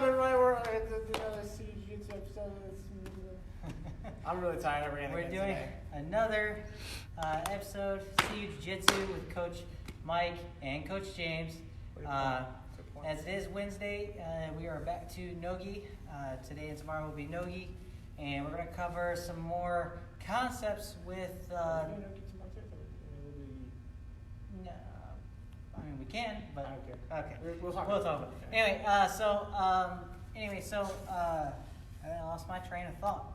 up, everybody? We're at the Siege episode. I'm really tired. We're doing today. Another episode, Siege Jiu-Jitsu with Coach Mike and Coach James. As it is Wednesday, we are back to Nogi. Today and tomorrow will be Nogi. And we're going to cover some more concepts with... No, I mean, we can, but... Okay. We'll talk about it. Anyway, I lost my train of thought.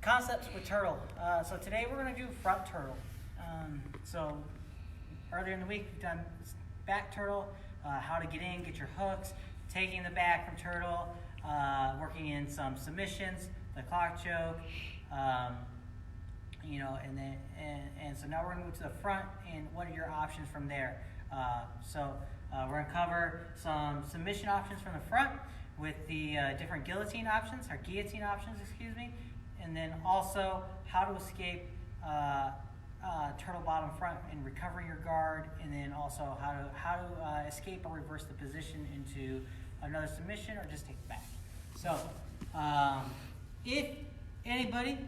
Concepts with turtle. So today we're going to do front turtle. So earlier in the week, we've done back turtle, how to get in, get your hooks, taking the back from turtle, working in some submissions, the clock choke, and so now we're going to move to the front, and what are your options from there? We're going to cover some submission options from the front with the different guillotine options, and then also how to escape turtle bottom front and recovering your guard, and then also how to escape or reverse the position into another submission or just take it back. So if anybody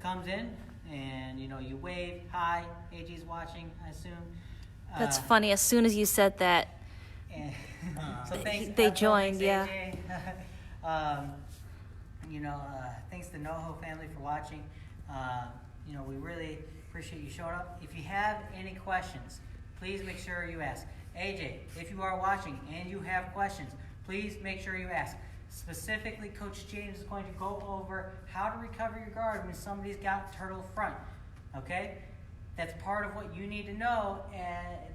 comes in and you wave, hi, AG's watching, I assume. That's funny. As soon as you said that, so they joined. Yeah. Thanks to NoHo family for watching. We really appreciate you showing up. If you have any questions, please make sure you ask. AJ, if you are watching and you have questions, please make sure you ask. Specifically, Coach James is going to go over how to recover your guard when somebody's got turtle front. Okay? That's part of what you need to know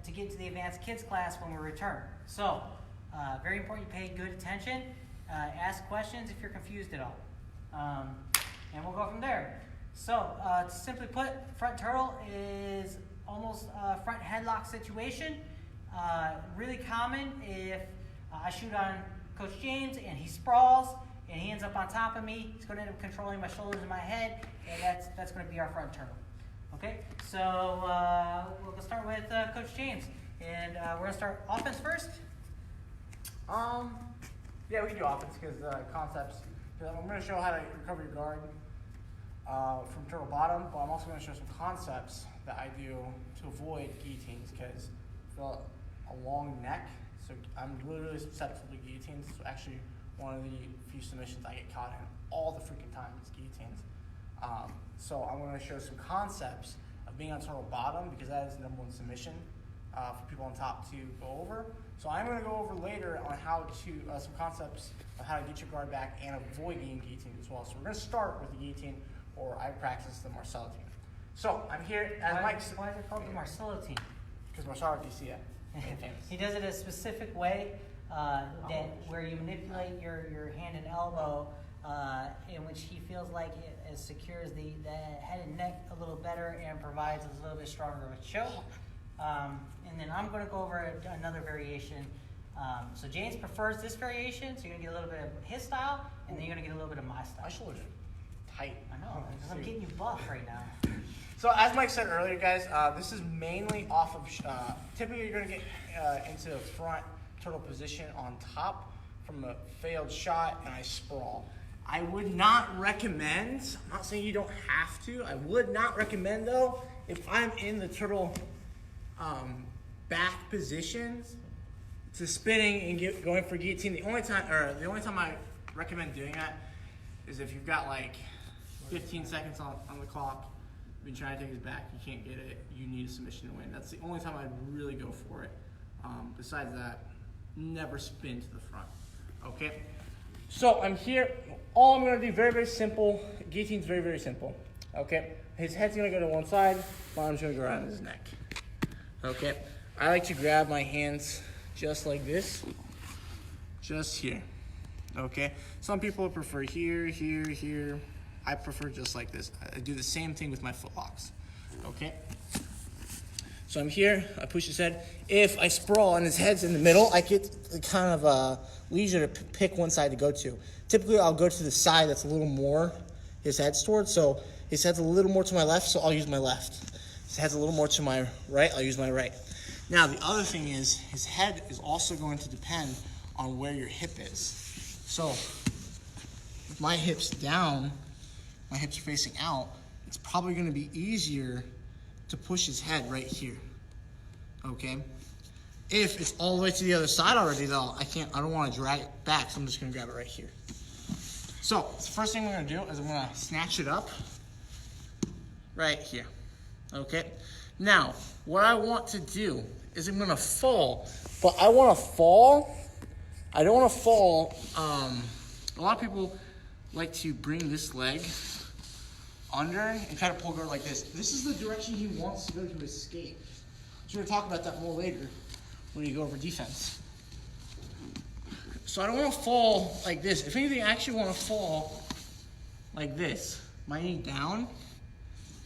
to get to the advanced kids class when we return. So, very important you pay good attention. Ask questions if you're confused at all. And we'll go from there. So, to simply put, front turtle is almost a front headlock situation. Really common if I shoot on Coach James and he sprawls and he ends up on top of me. He's going to end up controlling my shoulders and my head, and that's going to be our front turtle. Okay, so we'll start with Coach James, and we're going to start offense first. Yeah, we can do offense because concepts. I'm going to show how to recover your guard from turtle bottom, but I'm also going to show some concepts that I do to avoid guillotines because I feel a long neck, so I'm really susceptible to guillotines. So actually, one of the few submissions I get caught in all the freaking time is guillotines. So I'm going to show some concepts of being on turtle bottom because that is the number one submission for people on top to go over. So I'm going to go over later on how to some concepts of how to get your guard back and avoid getting guillotined as well. So we're going to start with the guillotine, or I practice the Marcello team. So I'm here as Mike. Why is it called the Marcello team? Because Marcello DCF. He does it a specific way where you manipulate your hand and elbow in which he feels like it secures the head and neck a little better and provides a little bit stronger of a choke. And then I'm going to go over another variation. So James prefers this variation, so you're going to get a little bit of his style, and then you're going to get a little bit of my style. My shoulders are tight. I know, because I'm getting you buff right now. So as Mike said earlier, guys, this is mainly off of, typically you're going to get into a front turtle position on top from a failed shot, and I sprawl. I would not recommend, I'm not saying you don't have to, I would not recommend though, if I'm in the turtle back positions to spinning and going for guillotine. The only time I recommend doing that is if you've got like 15 seconds on the clock, you've been trying to take his back, you can't get it, you need a submission to win. That's the only time I'd really go for it. Besides that, never spin to the front. Okay? So I'm here. All I'm going to do, very, very simple. Guillotine's very, very simple. Okay? His head's going to go to one side, bottom's going to go around his neck. Okay? I like to grab my hands just like this. Just here. Okay? Some people prefer here, here, here. I prefer just like this. I do the same thing with my foot locks. Okay? So I'm here, I push his head. If I sprawl and his head's in the middle, I get kind of leisure to pick one side to go to. Typically, I'll go to the side that's a little more his head's towards. So his head's a little more to my left, so I'll use my left. His head's a little more to my right, I'll use my right. Now, the other thing is his head is also going to depend on where your hip is. So with my hips down, my hips are facing out, it's probably gonna be easier to push his head right here, okay? If it's all the way to the other side already though, I don't wanna drag it back, so I'm just gonna grab it right here. So the first thing we're gonna do is I'm gonna snatch it up right here, okay? Now, what I want to do is I'm gonna fall, but I don't wanna fall, a lot of people like to bring this leg under and try to pull guard like this. This is the direction he wants to go to escape. So we're gonna talk about that more later when you go over defense. So I don't wanna fall like this. If anything, I actually wanna fall like this. My knee down.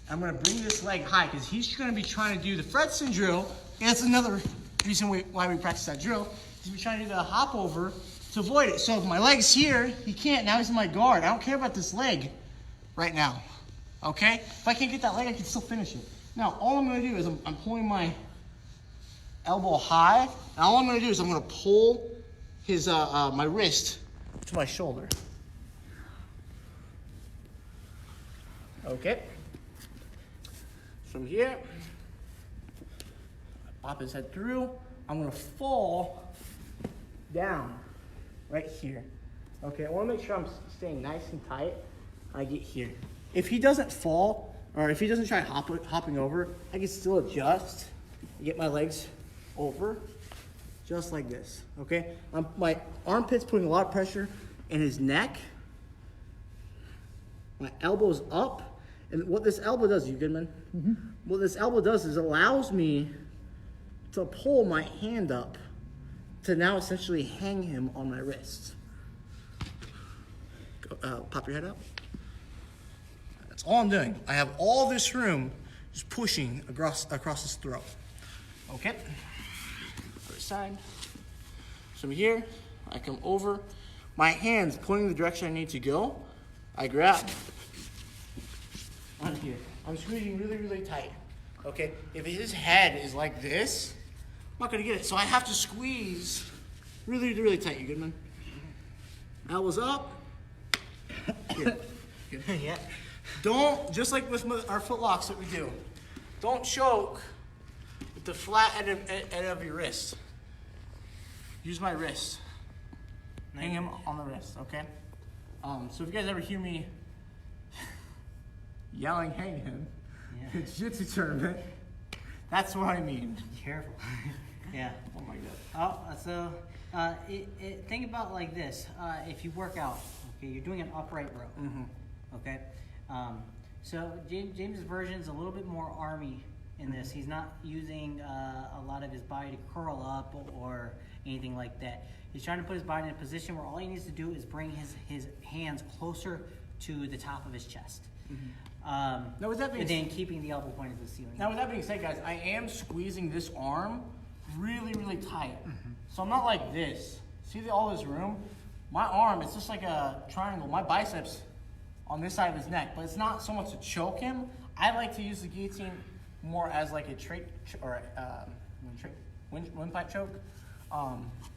I'm gonna bring this leg high because he's gonna be trying to do the Fredson drill. And that's another reason why we practice that drill. He's trying to do the hop over to avoid it. So if my leg's here, he can't. Now he's in my guard. I don't care about this leg right now. Okay? If I can't get that leg, I can still finish it. Now, all I'm gonna do is I'm pulling my elbow high. And all I'm gonna do is I'm gonna pull his my wrist to my shoulder. Okay? From here, I pop his head through. I'm gonna fall down right here. Okay, I wanna make sure I'm staying nice and tight. I get here. If he doesn't fall, or if he doesn't try hopping over, I can still adjust, get my legs over, just like this, okay? My armpit's putting a lot of pressure in his neck. My elbow's up, and what this elbow does, you good, man? Mm-hmm. What this elbow does is it allows me to pull my hand up to now essentially hang him on my wrist. Pop your head out. That's all I'm doing. I have all this room just pushing across his throat. Okay? Other side. So from here, I come over. My hand's pointing the direction I need to go. I grab on here. I'm squeezing really, really tight. Okay? If his head is like this, I'm not gonna get it. So I have to squeeze really, really tight. You good, man? Elbows up. Good. Good. Yeah. Don't, just like with our foot locks that we do, don't choke with the flat end of your wrist. Use my wrist. Hang him on the wrist, okay? So if you guys ever hear me yelling, hang him, in a jiu-jitsu tournament, that's what I mean. Careful. Yeah. Oh my God. Oh, so think about like this. If you work out, okay, you're doing an upright row. Mm-hmm. Okay. So James's version is a little bit more army in this. He's not using a lot of his body to curl up or anything like that. He's trying to put his body in a position where all he needs to do is bring his hands closer to the top of his chest. Mm-hmm. Now, with that being said, keeping the elbow pointed to the ceiling. Now, with that being said, guys, I am squeezing this arm really, really tight. Mm-hmm. So I'm not like this. See all this room? My arm, it's just like a triangle. My biceps on this side of his neck, but it's not so much to choke him. I like to use the guillotine more as like a windpipe choke.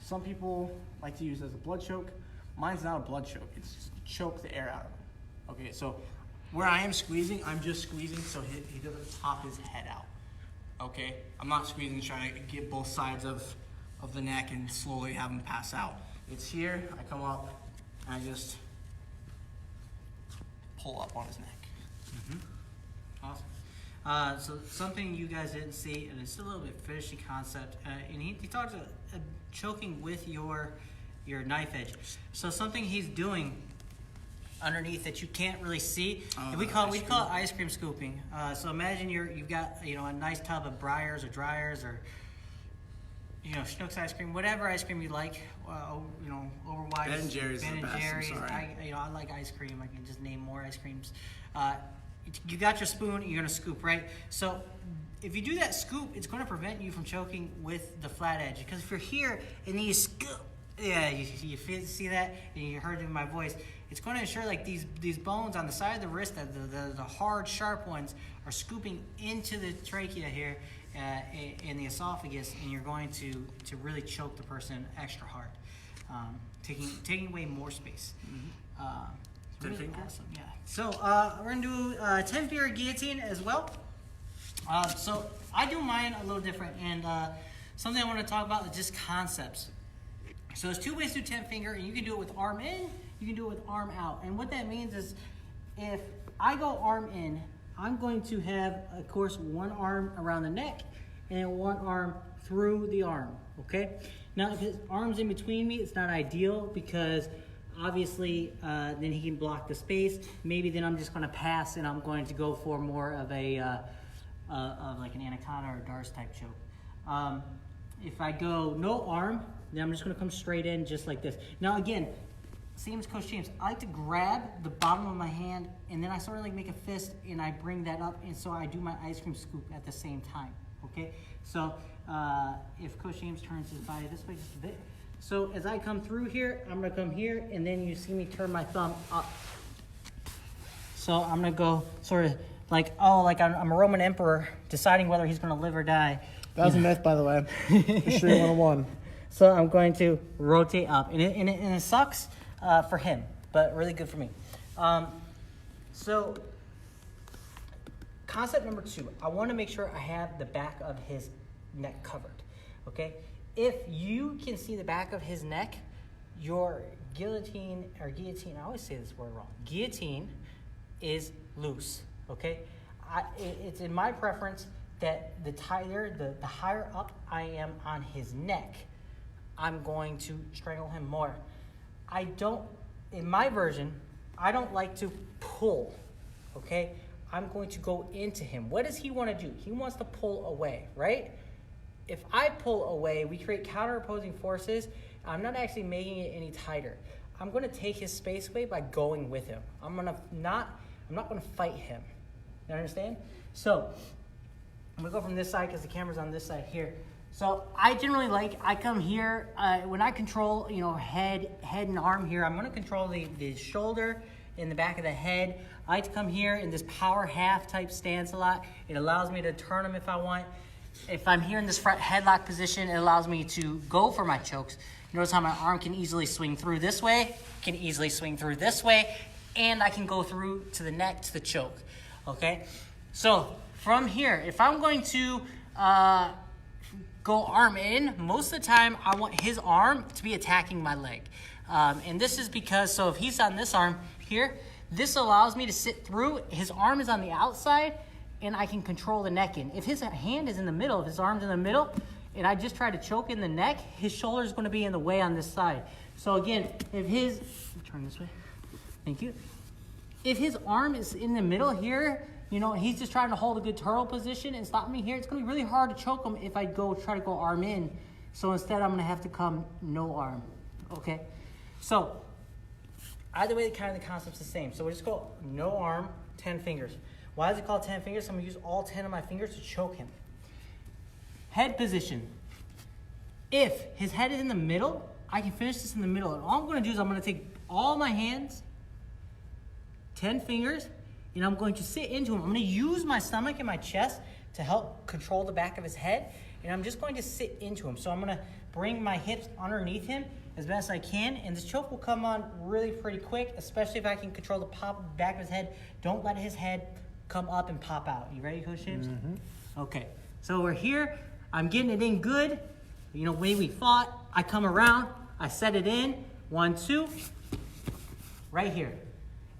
Some people like to use it as a blood choke. Mine's not a blood choke. It's just to choke the air out of him. Okay, so where I am squeezing, I'm just squeezing so he doesn't pop his head out. Okay, I'm not squeezing trying to get both sides of the neck and slowly have him pass out. It's here, I come up, and I just pull up on his neck. Mm-hmm. Awesome. So something you guys didn't see, and it's a little bit fishy concept, and he talks about choking with your knife edge. So something he's doing underneath that you can't really see, and we call it ice cream scooping. So imagine you've got a nice tub of Breyers or Dryers or Schnucks ice cream, whatever ice cream you like. Over wide. Ben and Jerry's Ben the and best. Jerry's. I'm sorry. I like ice cream. I can just name more ice creams. You got your spoon. You're gonna scoop, right? So if you do that scoop, it's going to prevent you from choking with the flat edge. Because if you're here and then you scoop, you see that, and you heard it in my voice. It's going to ensure like these bones on the side of the wrist, the hard, sharp ones, are scooping into the trachea here, in the esophagus, and you're going to really choke the person extra hard. taking away more space. It's really 10 finger? awesome, yeah. So we're gonna do 10-finger guillotine as well. So I do mine a little different, and something I want to talk about is just concepts. So there's two ways to do 10-finger, and you can do it with arm in, you can do it with arm out. And what that means is if I go arm in, I'm going to have, of course, one arm around the neck and one arm through the arm, okay? Now, if his arm's in between me, it's not ideal because obviously then he can block the space. Maybe then I'm just gonna pass and I'm going to go for more of a, like an anaconda or a Darce type choke. If I go no arm, then I'm just gonna come straight in just like this. Now again, same as Coach James, I like to grab the bottom of my hand and then I sort of like make a fist and I bring that up, and so I do my ice cream scoop at the same time, okay? So if Coach James turns his body this way just a bit. So as I come through here, I'm gonna come here and then you see me turn my thumb up. So I'm gonna go sort of like, oh, like I'm a Roman emperor deciding whether he's gonna live or die. That was a myth, by the way. History 101. So I'm going to rotate up, and it sucks for him, but really good for me. So concept number 2, I want to make sure I have the back of his neck covered, okay? If you can see the back of his neck, your guillotine, I always say this word wrong, guillotine is loose, okay? It's in my preference that the higher up I am on his neck, I'm going to strangle him more. In my version, I don't like to pull, okay? I'm going to go into him. What does he want to do? He wants to pull away, right? If I pull away, we create counter-opposing forces. I'm not actually making it any tighter. I'm going to take his space away by going with him. I'm not going to fight him. You understand? So I'm going to go from this side because the camera's on this side here. So I generally I come here, when I control, head and arm here, I'm going to control the shoulder and the back of the head. I like to come here in this power half type stance a lot. It allows me to turn them if I want. If I'm here in this front headlock position, it allows me to go for my chokes. Notice how my arm can easily swing through this way, can easily swing through this way, and I can go through to the neck to the choke, okay? So from here, if I'm going to go arm in, most of the time I want his arm to be attacking my leg. And this is because, so if he's on this arm here, this allows me to sit through. His arm is on the outside and I can control the neck in. If his hand is in the middle, if his arm's in the middle, and I just try to choke in the neck, his shoulder is going to be in the way on this side. So again, turn this way, thank you. If his arm is in the middle here, he's just trying to hold a good turtle position and stop me here, it's going to be really hard to choke him if I try to go arm in. So instead, I'm going to have to come no arm, okay? So either way, kind of the concept's the same. So we'll just go no arm, 10 fingers. Why is it called 10 fingers? I'm going to use all 10 of my fingers to choke him. Head position. If his head is in the middle, I can finish this in the middle. And all I'm going to do is I'm going to take all my hands, 10 fingers, and I'm going to sit into him. I'm going to use my stomach and my chest to help control the back of his head, and I'm just going to sit into him. So I'm going to bring my hips underneath him as best I can, and this choke will come on really pretty quick, especially if I can control the back of his head. Don't let his head come up and pop out. You ready, Coach James? Mm-hmm. Okay, so we're here. I'm getting it in good. Way we fought. I come around. I set it in. 1, 2. Right here.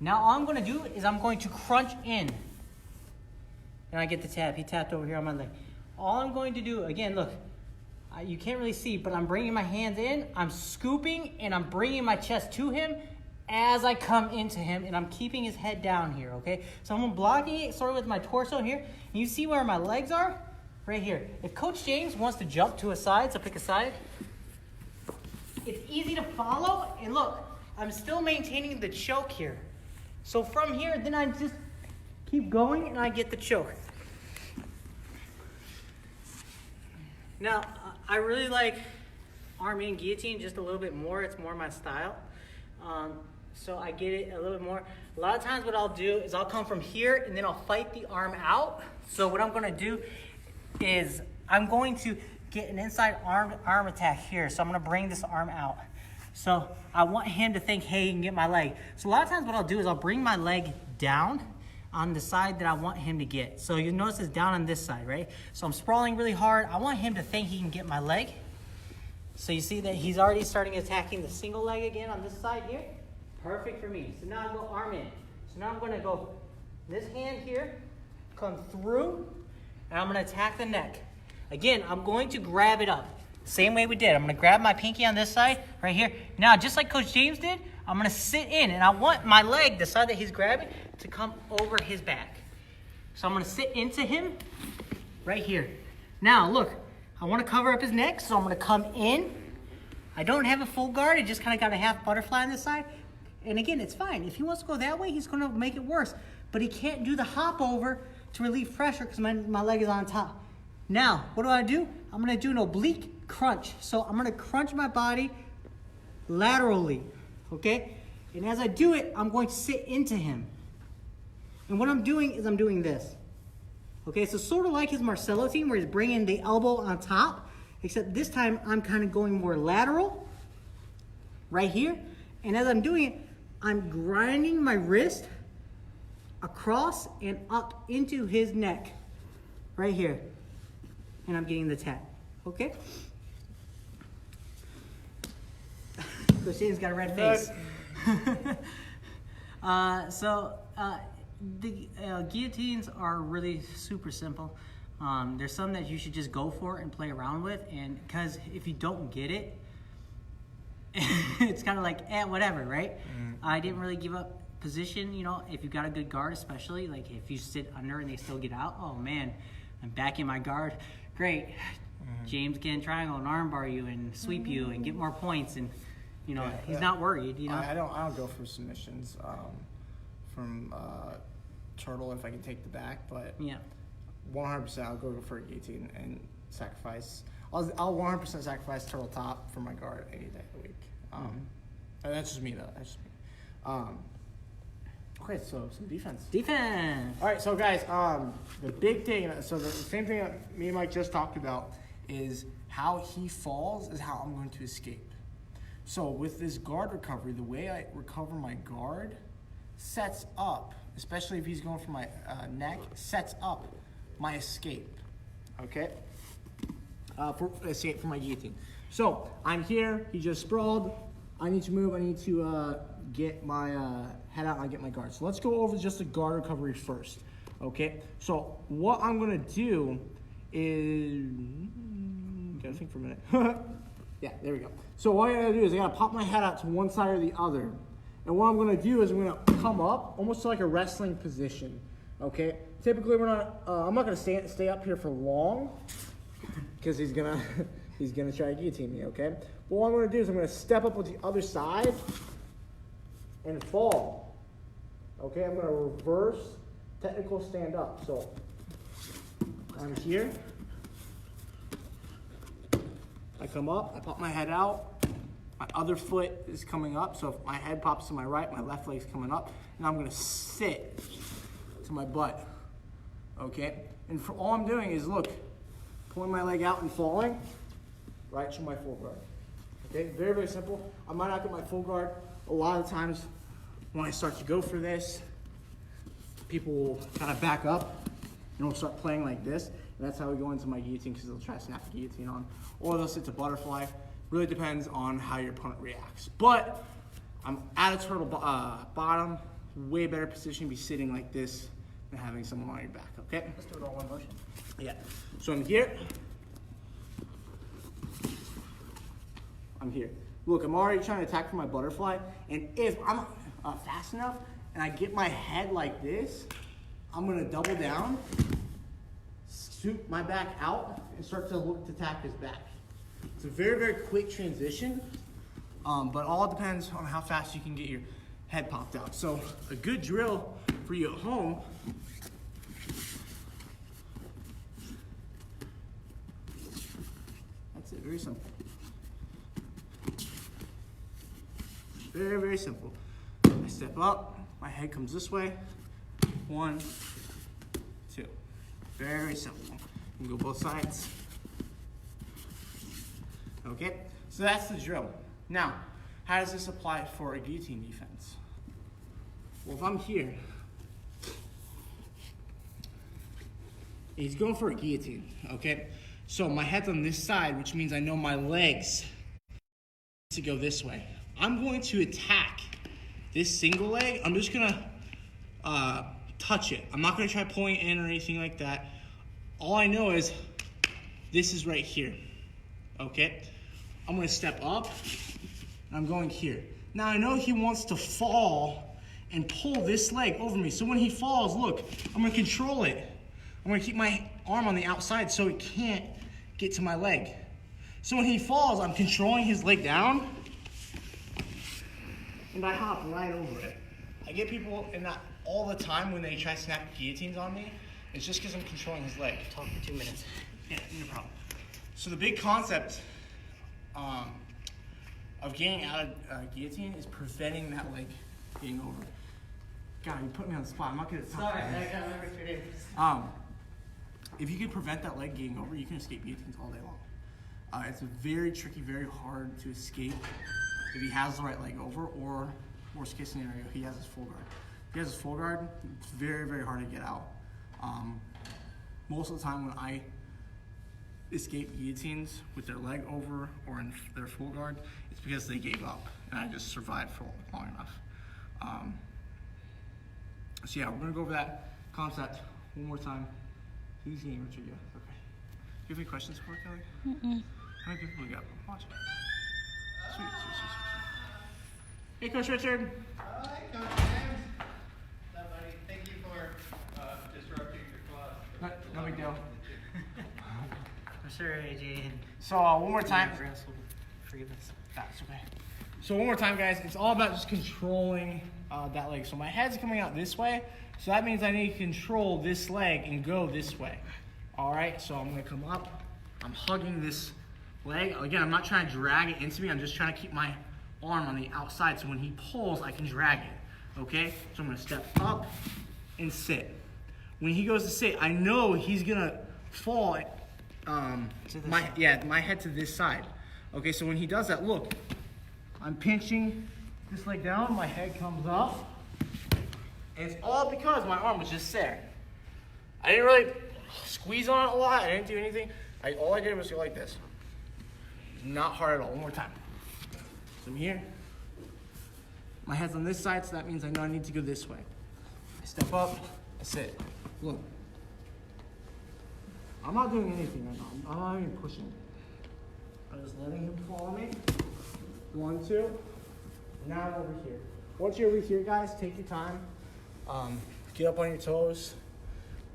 Now all I'm going to do is I'm going to crunch in. And I get the tap. He tapped over here on my leg. All I'm going to do, again, look. You can't really see, but I'm bringing my hands in. I'm scooping, and I'm bringing my chest to him as I come into him, and I'm keeping his head down here, okay? So I'm blocking it sort of with my torso here. And you see where my legs are? Right here. If Coach James wants to jump to a side, so pick a side, it's easy to follow. And look, I'm still maintaining the choke here. So from here, then I just keep going, and I get the choke. Now, I really like arm in guillotine just a little bit more. It's more my style. So I get it a little bit more. A lot of times what I'll do is I'll come from here and then I'll fight the arm out. So what I'm going to do is I'm going to get an inside arm attack here. So I'm going to bring this arm out. So I want him to think, hey, he can get my leg. So a lot of times what I'll do is I'll bring my leg down on the side that I want him to get. So you'll notice it's down on this side, right? So I'm sprawling really hard. I want him to think he can get my leg. So you see that he's already starting attacking the single leg again on this side here. Perfect for me. So now I go arm in. So now I'm going to go this hand here, come through, and I'm going to attack the neck. Again, I'm going to grab it up. Same way we did. I'm going to grab my pinky on this side right here. Now, just like Coach James did, I'm going to sit in, and I want my leg, the side that he's grabbing, to come over his back. So I'm going to sit into him right here. Now, look, I want to cover up his neck, so I'm going to come in. I don't have a full guard. I just kind of got a half butterfly on this side. And again, it's fine. If he wants to go that way, he's going to make it worse. But he can't do the hop over to relieve pressure because my leg is on top. Now, what do? I'm going to do an oblique crunch. So I'm going to crunch my body laterally, okay? And as I do it, I'm going to sit into him. And what I'm doing is I'm doing this. Okay, so sort of like his Marcelo team where he's bringing the elbow on top, except this time I'm kind of going more lateral right here. And as I'm doing it, I'm grinding my wrist across and up into his neck right here. And I'm getting the tap, okay? Coach James got a red face. The guillotines are really super simple. There's some that you should just go for and play around with, and because if you don't get it, it's kind of like, whatever, right? I didn't really give up position, you know, if you got a good guard, especially, like if you sit under and they still get out, oh man, I'm back in my guard, great. James can triangle and armbar you and sweep you and get more points, and you know, he's not worried, you know. I don't go for submissions from Turtle if I can take the back, but 100% I'll go for a guillotine and sacrifice. I'll 100% sacrifice Turtle top for my guard any day of the week. And that's just me though. That's just me. Okay, so some defense. Defense. All right, so guys, the big thing. So the same thing that me and Mike just talked about is how he falls is how I'm going to escape. So with this guard recovery, the way I recover my guard sets up, especially if he's going for my neck, sets up my escape. Okay. For escape from my guillotine. So I'm here. He just sprawled. I need to move. I need to get my head out and I get my guard. So let's go over just the guard recovery first. Okay. So what I'm gonna do is gotta think for a minute. Yeah, there we go. So what I gotta do is I gotta pop my head out to one side or the other. And what I'm gonna do is I'm gonna come up almost to like a wrestling position. Okay. Typically we're not. I'm not gonna stay up here for long because he's gonna try to guillotine me. Okay. But what I'm gonna do is I'm gonna step up with the other side and fall. Okay. I'm gonna reverse technical stand up. So I'm here. I come up. I pop my head out. My other foot is coming up, so if my head pops to my right, my left leg's coming up, and I'm gonna sit to my butt, okay? And for all I'm doing is, look, pulling my leg out and falling, right to my full guard, okay? Very, very simple. I might not get my full guard. A lot of times when I start to go for this, people will kind of back up and we'll start playing like this, and that's how we go into my guillotine because they'll try to snap the guillotine on, or they'll sit to butterfly. Really depends on how your opponent reacts. But I'm at a turtle bottom, way better position to be sitting like this than having someone on your back, okay? Let's do it all one motion. Yeah. So I'm here. I'm here. Look, I'm already trying to attack for my butterfly, and if I'm fast enough and I get my head like this, I'm gonna double down, scoop my back out, and start to look to attack his back. It's a very, very quick transition, but all depends on how fast you can get your head popped out. So a good drill for you at home that's it, very simple. Very, very simple. I step up, my head comes this way, 1, 2. Very, very simple. You can go both sides. Okay, so that's the drill. Now, how does this apply for a guillotine defense? Well, if I'm here, he's going for a guillotine, okay? So my head's on this side, which means I know my legs to go this way. I'm going to attack this single leg. I'm just gonna touch it. I'm not gonna try pulling it in or anything like that. All I know is this is right here, okay? I'm gonna step up, and I'm going here. Now I know he wants to fall and pull this leg over me. So when he falls, look, I'm gonna control it. I'm gonna keep my arm on the outside so it can't get to my leg. So when he falls, I'm controlling his leg down, and I hop right over it. I get people in that all the time when they try to snap guillotines on me. It's just because I'm controlling his leg. Talk for 2 minutes. Yeah, no problem. So the big concept of getting out of guillotine is preventing that leg getting over. God, you put me on the spot. I'm not good at talking. Sorry, I gotta remember your names. If you can prevent that leg getting over, you can escape guillotines all day long. It's very tricky, very hard to escape if he has the right leg over, or worst case scenario, he has his full guard. If he has his full guard, it's very, very hard to get out. Most of the time when I escape guillotines with their leg over or in their full guard, it's because they gave up and I just survived for long enough. So yeah, we're gonna go over that concept one more time. Who's getting Richard? Yeah, okay. Do you have any questions for Kelly? Mm-mm. How many people we got watching? Sweet. Hey, Coach Richard. Hi, Coach James. What's up, buddy? Thank you for disrupting your class. No big deal. For sure, AJ. And So one more time. Forgive us. That's okay. So one more time, guys. It's all about just controlling that leg. So my head's coming out this way. So that means I need to control this leg and go this way. All right. So I'm gonna come up. I'm hugging this leg. Again, I'm not trying to drag it into me. I'm just trying to keep my arm on the outside. So when he pulls, I can drag it. Okay. So I'm gonna step up and sit. When he goes to sit, I know he's gonna fall. My head to this side. Okay, so when he does that, look, I'm pinching this leg down, my head comes up, and it's all because my arm was just there. I didn't really squeeze on it a lot, I didn't do anything. All I did was go like this. Not hard at all. One more time. So I'm here, my head's on this side, so that means I know I need to go this way. I step up, I sit. Look. I'm not doing anything right now. I'm not even pushing. I'm just letting him follow me. 1, 2. Now I'm over here. Once you're over here, guys, take your time. Get up on your toes.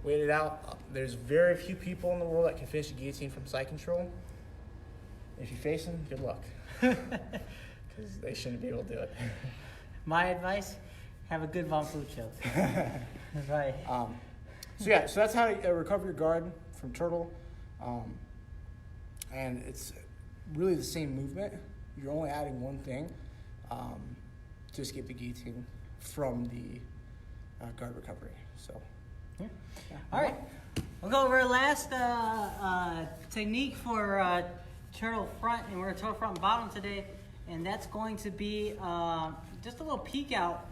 Wait it out. There's very few people in the world that can finish a guillotine from side control. If you face them, good luck. Because they shouldn't be able to do it. My advice, have a good Von Flute choke. That's right. So that's how to recover your guard from turtle. And it's really the same movement. You're only adding one thing to escape the guillotine from the guard recovery. So, yeah. All right. We'll go over our last technique for turtle front, and we're going to turtle front and bottom today. And that's going to be just a little peek out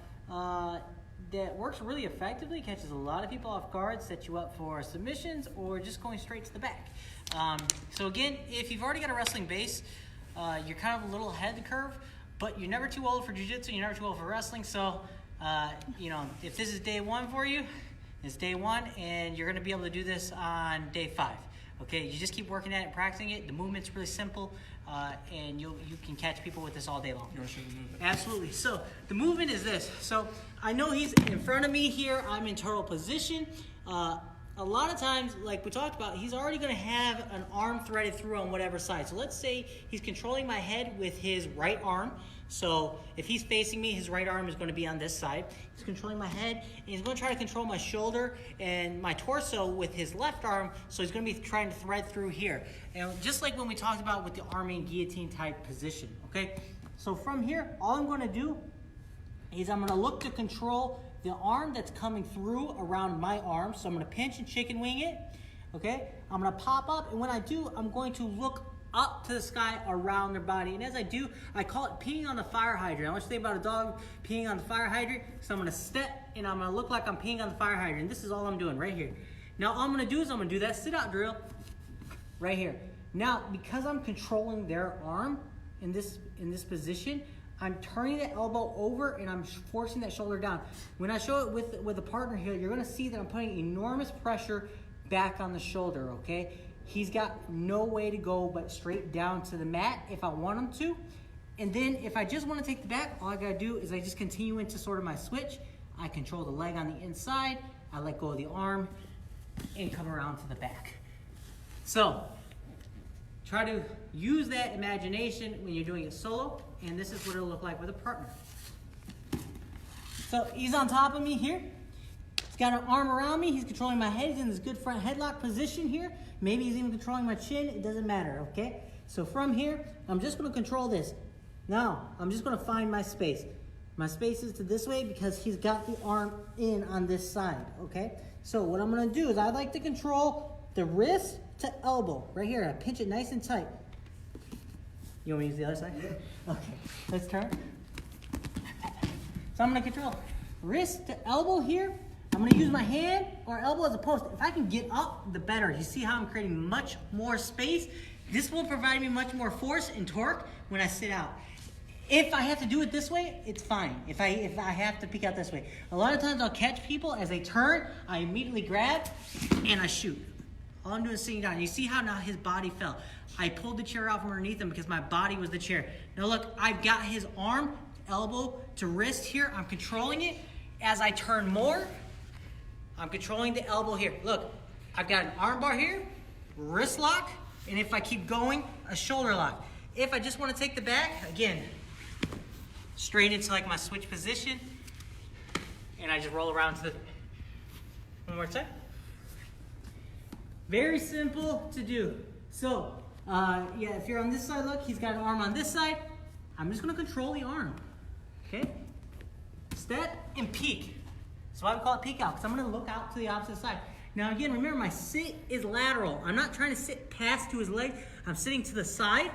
that works really effectively, catches a lot of people off guard, sets you up for submissions or just going straight to the back. So again, if you've already got a wrestling base, you're kind of a little ahead of the curve, but you're never too old for jiu-jitsu, you're never too old for wrestling. So, if this is day 1 for you, it's day 1, and you're going to be able to do this on day 5. Okay, you just keep working at it, practicing it. The movement's really simple, and you can catch people with this all day long. you want to show the movement? Absolutely. So the movement is this. So I know he's in front of me here. I'm in turtle position. A lot of times, like we talked about, he's already going to have an arm threaded through on whatever side. So let's say he's controlling my head with his right arm. So if he's facing me, his right arm is going to be on this side. He's controlling my head, and he's going to try to control my shoulder and my torso with his left arm. So he's going to be trying to thread through here. And just like when we talked about with the army and guillotine type position, okay? So from here, all I'm going to do is I'm going to look to control the arm that's coming through around my arm. So I'm going to pinch and chicken wing it, okay? I'm going to pop up, and when I do, I'm going to look up to the sky around their body. And as I do, I call it peeing on the fire hydrant. I want you to think about a dog peeing on the fire hydrant. So I'm gonna step and I'm gonna look like I'm peeing on the fire hydrant. This is all I'm doing right here. Now all I'm gonna do is I'm gonna do that sit out drill right here. Now, because I'm controlling their arm in this position, I'm turning the elbow over and I'm forcing that shoulder down. When I show it with a partner here, you're gonna see that I'm putting enormous pressure back on the shoulder, okay? He's got no way to go but straight down to the mat if I want him to. And then if I just wanna take the back, all I gotta do is I just continue into sort of my switch. I control the leg on the inside, I let go of the arm, and come around to the back. So, try to use that imagination when you're doing it solo, and this is what it'll look like with a partner. So he's on top of me here. He's got an arm around me. He's controlling my head. He's in this good front headlock position here. Maybe he's even controlling my chin. It doesn't matter, okay? So from here, I'm just gonna control this. Now, I'm just gonna find my space. My space is to this way because he's got the arm in on this side, okay? So what I'm gonna do is I like to control the wrist to elbow, right here. I pinch it nice and tight. You want me to use the other side? Yeah. Okay, let's turn. So I'm gonna control wrist to elbow here. I'm gonna use my hand or elbow as a post. If I can get up, the better. You see how I'm creating much more space? This will provide me much more force and torque when I sit out. If I have to do it this way, it's fine. If I have to peek out this way. A lot of times I'll catch people as they turn, I immediately grab and I shoot. All I'm doing is sitting down. You see how now his body fell. I pulled the chair out from underneath him because my body was the chair. Now look, I've got his arm, elbow to wrist here. I'm controlling it. As I turn more, I'm controlling the elbow here. Look, I've got an arm bar here, wrist lock, and if I keep going, a shoulder lock. If I just want to take the back, again, straight into like my switch position, and I just roll around to the, one more time. Very simple to do. So, yeah, if you're on this side, look, he's got an arm on this side. I'm just gonna control the arm, okay? Step and peek. That's why we call it peek out, because I'm gonna look out to the opposite side. Now again, remember my sit is lateral. I'm not trying to sit past to his leg. I'm sitting to the side,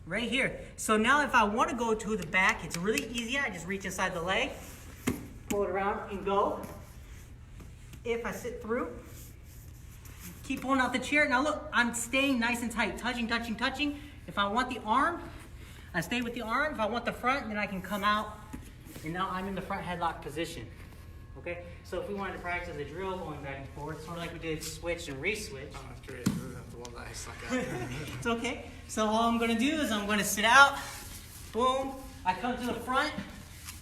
right here. So now if I wanna go to the back, it's really easy. I just reach inside the leg, pull it around and go. If I sit through, keep pulling out the chair. Now look, I'm staying nice and tight, touching, touching, touching. If I want the arm, I stay with the arm. If I want the front, then I can come out, and now I'm in the front headlock position. Okay, so if we wanted to practice the drill going back and forth, sort of like we did switch and re-switch. Oh, that's great. That's the one that I suck at. It's okay. So all I'm gonna do is I'm gonna sit out, boom, I come to the front,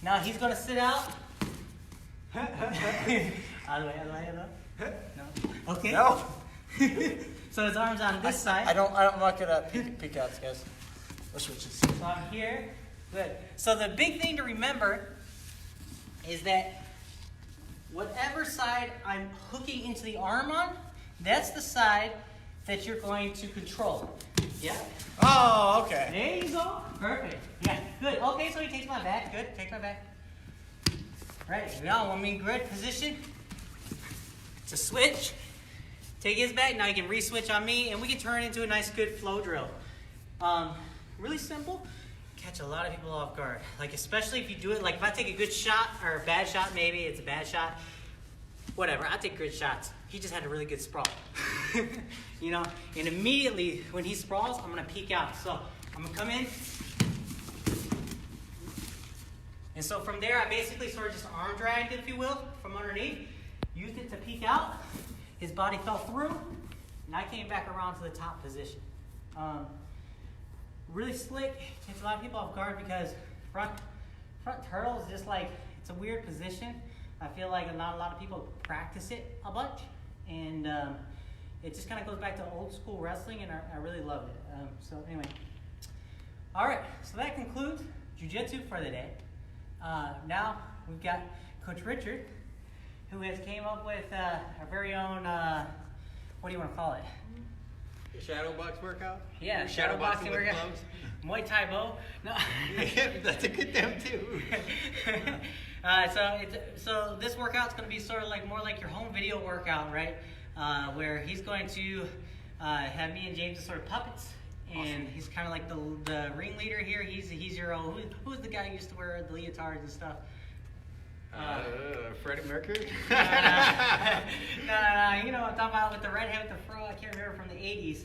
now he's gonna sit out. Out of the way, out of the way, out of the way. No? Okay. No. So his arm's on this side. I'm not good at peek outs, guys. Or switches. So I'm here. Good. So the big thing to remember is that whatever side I'm hooking into the arm on, that's the side that you're going to control. Yeah? Oh, okay. There you go. Perfect. Yeah, good. Okay, so he takes my back. Good. Takes my back. Right. Now, I'm in good position to switch. Take his back. Now he can re-switch on me, and we can turn it into a nice, good flow drill. Really simple. Catch a lot of people off guard. Like, especially if you do it, like if I take a good shot or a bad shot, maybe it's a bad shot. Whatever, I take good shots. He just had a really good sprawl. You know, and immediately when he sprawls, I'm gonna peek out. So I'm gonna come in. And so from there, I basically sort of just arm dragged, if you will, from underneath. Used it to peek out. His body fell through, and I came back around to the top position. Really slick. Takes a lot of people off guard because front turtle is just like, it's a weird position. I feel like not a lot of people practice it a bunch, and it just kind of goes back to old school wrestling, and I really love it. So anyway, all right. So that concludes jiu-jitsu for the day. Now we've got Coach Richard, who has came up with our very own, what do you want to call it? The shadow box workout? Yeah, shadow boxing workout. Gloves? Muay Thai bow. No. Yeah, that's a good name too. So this workout's going to be sort of like more like your home video workout, right? Where he's going to have me and James as sort of puppets, and he's kind of like the ringleader here. He's your own. Who's the guy who used to wear the leotards and stuff? Freddie Mercury? No. You know what I'm talking about with the red head with the fro. I can't remember from the 80s.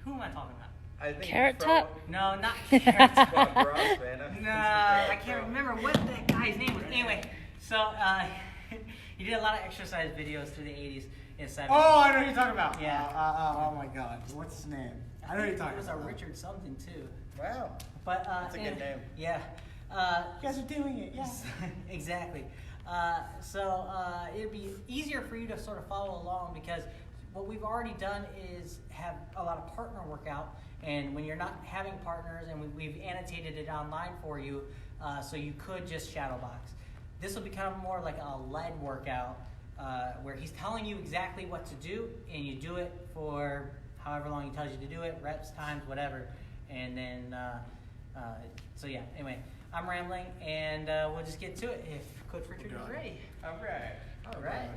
Who am I talking about? I think Carrot Top? No, not Carrot Top. Bob Ross, man. No, I can't remember what that guy's name was. Anyway, so he did a lot of exercise videos through the 80s and 70s. Oh, I know who you're talking about. Yeah. Oh my God. What's his name? I know who you're talking It was about. a Richard something too. Wow. But That's a good name. Yeah. You guys are doing it. Yeah. Exactly. So it'd be easier for you to sort of follow along because what we've already done is have a lot of partner workout. And when you're not having partners, and we've annotated it online for you, so you could just shadow box. This will become more like a lead workout, where he's telling you exactly what to do, and you do it for however long he tells you to do it, reps, times, whatever. And then, so yeah, anyway, I'm rambling, and we'll just get to it if Coach Richard is ready. All right. All right.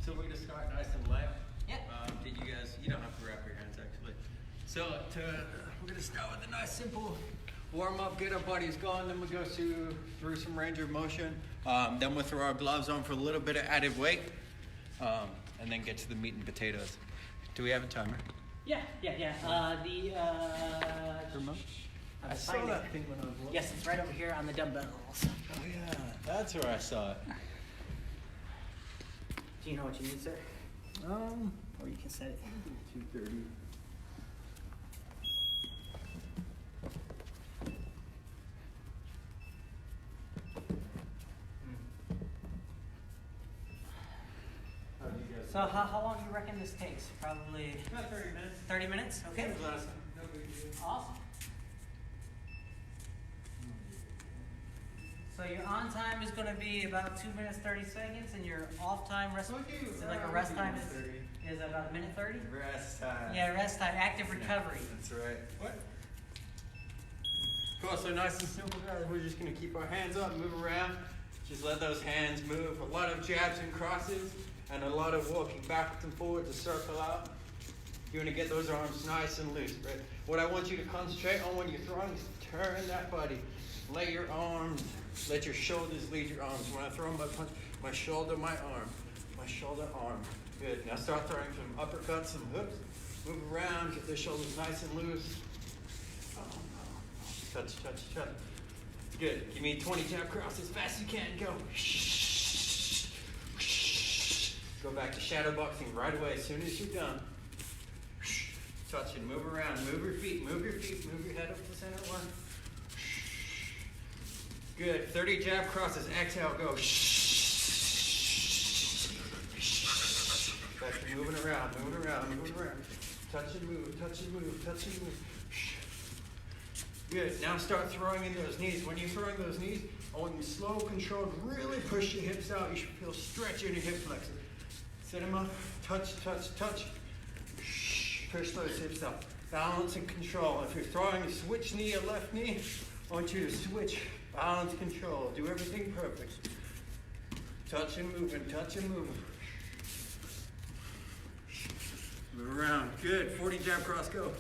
So we're going to start nice and light. Yeah. Did you guys, you don't have to wrap your hands actually. So we're going to start with a nice simple warm up, get our bodies going, then we'll go through some range of motion. Then we'll throw our gloves on for a little bit of added weight, and then get to the meat and potatoes. Do we have a timer? Yeah. Remote? I saw find it. that thing when I was looking. Yes, it's right over here on the dumbbells. Oh yeah, that's where I saw it. Do you know what you need, sir? Or you can set it. 2:30. So how long do you reckon this takes? Probably About 30 minutes. 30 minutes? Okay. Same as last time. No big deal. Awesome. So your on time is going to be about 2 minutes 30 seconds, and your off time rest. Is it like a rest time is about a minute 30? Rest time. Yeah, rest time, active recovery. That's right. What? Cool, so nice and simple, guys. We're just going to keep our hands up, move around. Just let those hands move. A lot of jabs and crosses, and a lot of walking backwards and forwards to circle out. You want to get those arms nice and loose, right? What I want you to concentrate on when you're throwing is turn that body. Let your arms, let your shoulders lead your arms. When I throw my punch, my shoulder, my arm. My shoulder, arm. Good. Now start throwing some uppercuts, some hooks. Move around, get the shoulders nice and loose. Touch. Good. Give me 20 jab cross as fast as you can. Go. Go back to shadow boxing right away as soon as you're done. Touch and move around. Move your feet. Move your head up to the center one. Good. 30 jab crosses. Exhale. Go. Back to moving around. Touch and move. Good. Now start throwing in those knees. When you're throwing those knees, I want you slow, controlled, really push your hips out. You should feel stretch in your hip flexor. Set them up. Touch. Push those hips up. Balance and control. If you're throwing a switch knee or left knee, I want you to switch. Balance, control. Do everything perfect. Touch and moving. Move around. Good. 40 jab cross. Go.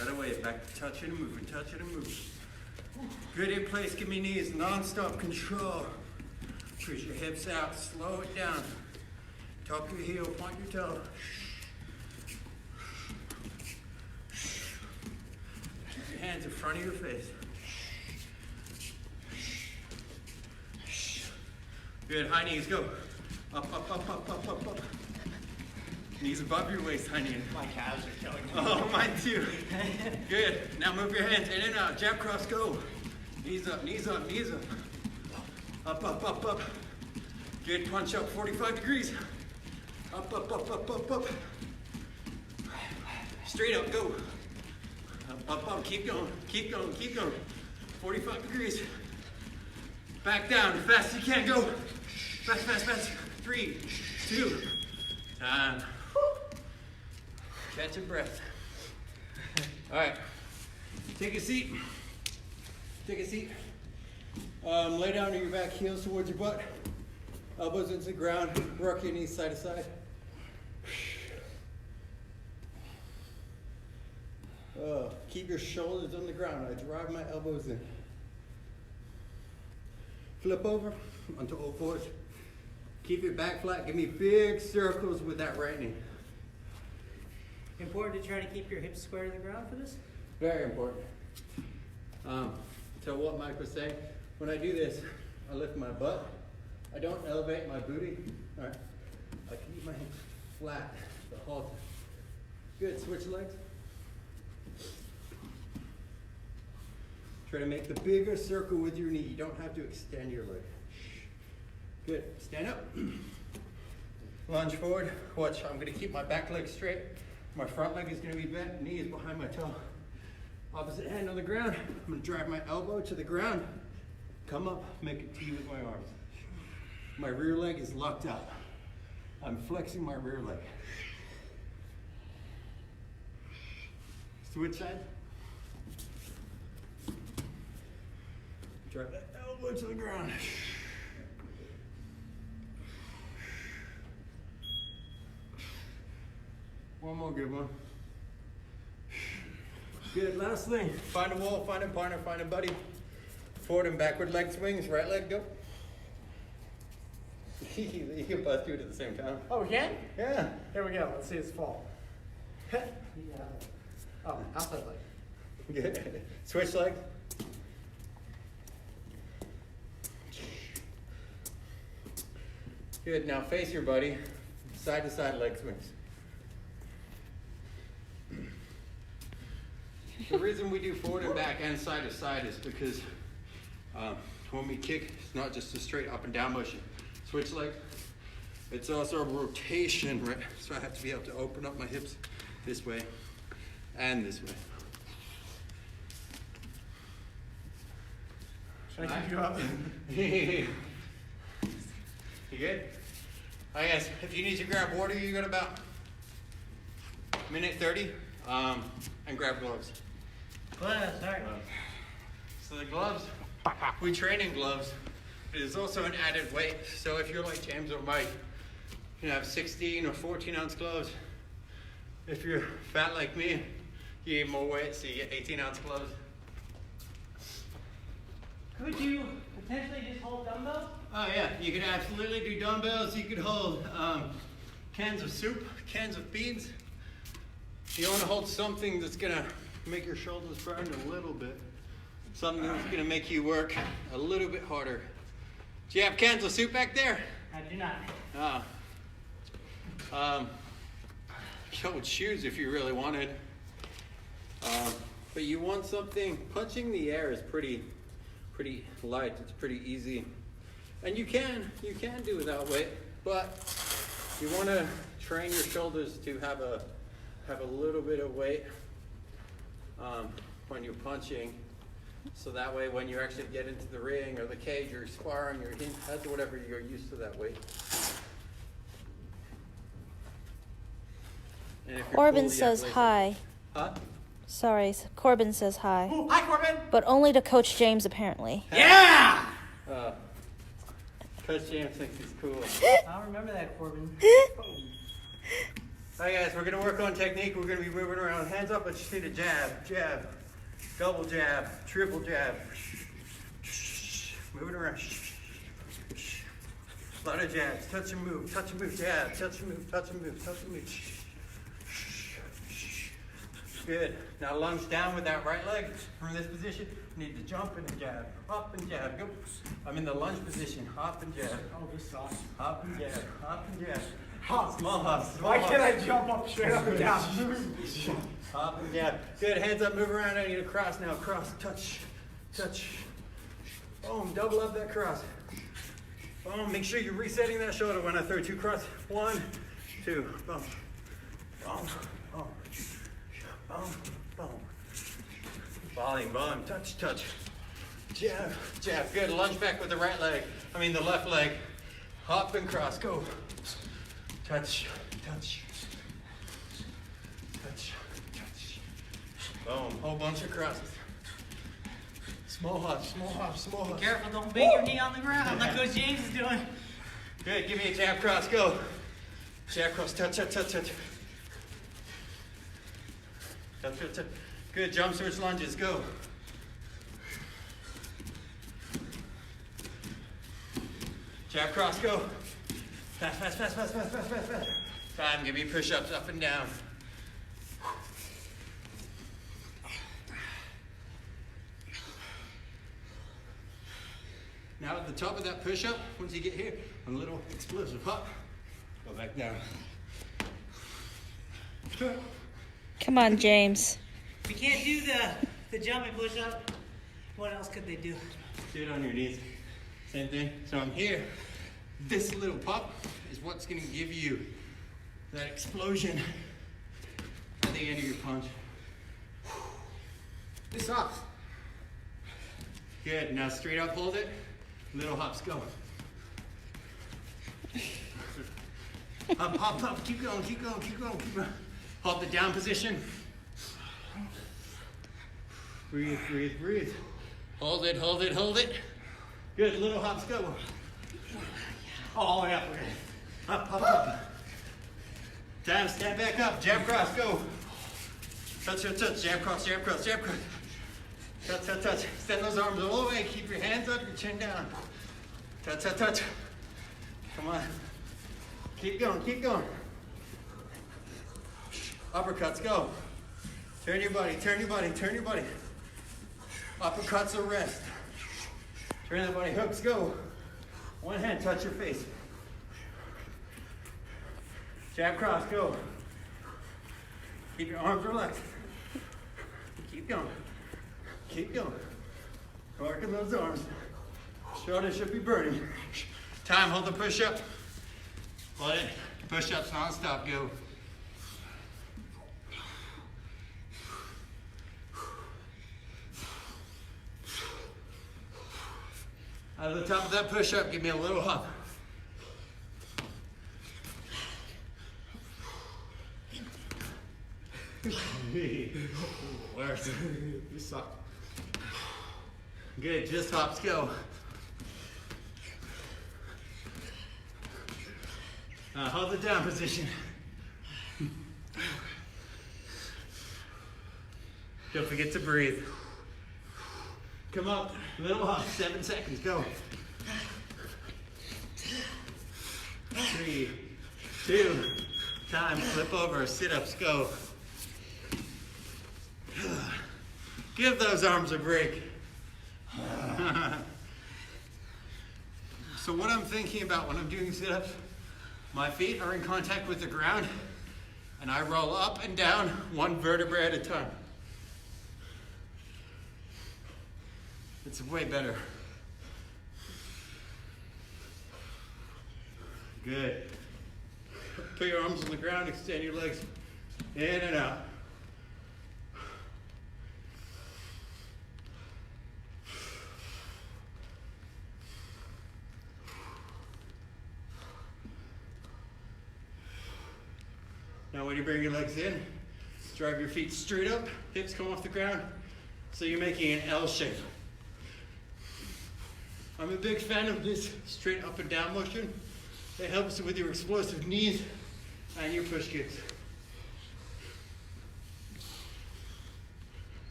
Right away. Back to touching and moving. Good in place. Give me knees. Non-stop control. Push your hips out. Slow it down. Top your heel. Point your toe. Keep your hands in front of your face. Good. High knees. Go. Up. Knees above your waist, high knees. My calves are killing me. Oh, mine too. Good. Now move your hands in and out. Jab cross, go. Knees up. Up. Good. Punch up 45 degrees. Up. Straight up, go. Up. Keep going. 45 degrees. Back down as fast as you can. Go. Fast. 3, 2, time. Catch a breath. All right. Take a seat. Lay down on your back, heels towards your butt. Elbows into the ground, rock your knees side to side. Keep your shoulders on the ground. I drive my elbows in. Flip over onto all fours. Keep your back flat. Give me big circles with that right knee. Important to try to keep your hips square to the ground for this? Very important. So what Mike was saying, when I do this, I lift my butt. I don't elevate my booty. All right. I keep my hips flat the whole time. Good. Switch legs. Try to make the bigger circle with your knee. You don't have to extend your leg. Good. Stand up. Lunge forward. Watch. I'm going to keep my back leg straight. My front leg is going to be bent. Knee is behind my toe. Opposite hand on the ground. I'm going to drive my elbow to the ground. Come up. Make a T with my arms. My rear leg is locked up. I'm flexing my rear leg. Switch side. Drive that elbow to the ground. One more good one. Good, last thing. Find a wall, find a partner, find a buddy. Forward and backward leg swings, right leg, go. You can both do it at the same time. Oh, we can? Yeah. Here we go. Let's see his fall. Yeah. Oh, outside leg. Good. Switch legs. Good, now face your buddy. Side to side leg swings. The reason we do forward and back and side to side is because when we kick, it's not just a straight up and down motion. Switch leg. It's also a rotation, right? So I have to be able to open up my hips this way and this way. Should I keep you up? You good? I guess if you need to grab water, you got about minute 30, and grab gloves. Gloves, all right. So the gloves, we train in gloves. It is also an added weight. So if you're like James or Mike, you have 16 or 14 ounce gloves. If you're fat like me, you need more weight, so you get 18 ounce gloves. Could you potentially just hold dumbbells? Oh yeah, you could absolutely do dumbbells. You could hold cans of soup, cans of beans. You want to hold something that's gonna make your shoulders burn a little bit. Something that's gonna make you work a little bit harder. Do you have cans of soup back there? I do not. You would choose if you really wanted. But you want something, punching the air is pretty light. It's pretty easy. And you can do without weight, but you want to train your shoulders to have a little bit of weight when you're punching, so that way when you actually get into the ring or the cage or sparring or heads or whatever, you're used to that weight. And if you're Corbin fully says athletic- hi. Huh? Sorry, Corbin says hi. Ooh, hi, Corbin. But only to Coach James, apparently. Yeah! Coach James thinks he's cool. I'll remember that, Corbin. Hi guys, we're gonna work on technique. We're gonna be moving around. Hands up, but just need a jab, jab, double jab, triple jab. Moving around. A lot of jabs. Touch and move, jab, touch and move, touch and move, touch and move. Good. Now lunge down with that right leg. From this position, need to jump and jab. Hop and jab. Go. I'm in the lunge position. Hop and jab. Oh, this sucks. Hop and jab. Hop and jab. Hop. Small hops. Why can't I jump up straight up and down? Hop and jab. Good. Hands up. Move around. I need a cross now. Cross. Touch. Touch. Boom. Double up that cross. Boom. Make sure you're resetting that shoulder when I throw two cross. 1, 2. Boom. Boom. Boom. Boom. Boom. Volume. Volume. Touch. Touch. Jab. Jab. Good. Lunge back with the right leg. The left leg. Hop and cross. Go. Touch. Touch. Touch. Touch. Boom. Whole bunch of crosses. Small hops. Small hops. Small hops. Be careful, don't bang your knee on the ground like Coach James is doing. Good, give me a jab cross, go. Jab cross, touch, touch, touch, touch. Touch, touch, touch. Good, jump switch lunges, go. Jab cross, go. Fast, fast, fast, fast, fast, fast, fast, fast. Time, give me push-ups up and down. Now at the top of that push-up, once you get here, a little explosive hop, go back down. Come on, James. If you can't do the jumping push-up, what else could they do? Do it on your knees. Same thing. So I'm here. This little pop is what's going to give you that explosion at the end of your punch. This sucks. Good. Now straight up, hold it. Little hops, go. Up, hop, hop. Keep going, keep going, keep going, keep going. Hold the down position. Breathe, breathe, breathe. Hold it, hold it, hold it. Good. Little hops, go. All the way up. Okay. Up, up, up. Time, stand back up. Jab cross, go. Touch, touch, touch. Jab cross, jab cross, jab cross. Touch, touch, touch. Extend those arms all the way. Keep your hands up, your chin down. Touch, touch, touch. Come on. Keep going, keep going. Uppercuts, go. Turn your body, turn your body, turn your body. Uppercuts or rest. Turn the body, hooks, go. One hand, touch your face. Jab cross, go. Keep your arms relaxed. Keep going. Keep going. Working those arms. Shoulder should be burning. Time, hold the push-up. Hold it. Push-ups non-stop, go. Out of the top of that push-up, give me a little hop. Worse. You suck. Good, just hops, go. Hold the down position. Don't forget to breathe. Come up, little hop, 7 seconds, go. 3, 2, time, flip over, sit-ups, go. Give those arms a break. So what I'm thinking about when I'm doing sit-ups, my feet are in contact with the ground and I roll up and down one vertebra at a time. It's way better. Good. Put your arms on the ground, extend your legs in and out. Now when you bring your legs in, drive your feet straight up, hips come off the ground, so you're making an L shape. I'm a big fan of this straight up and down motion. It helps with your explosive knees and your push kicks.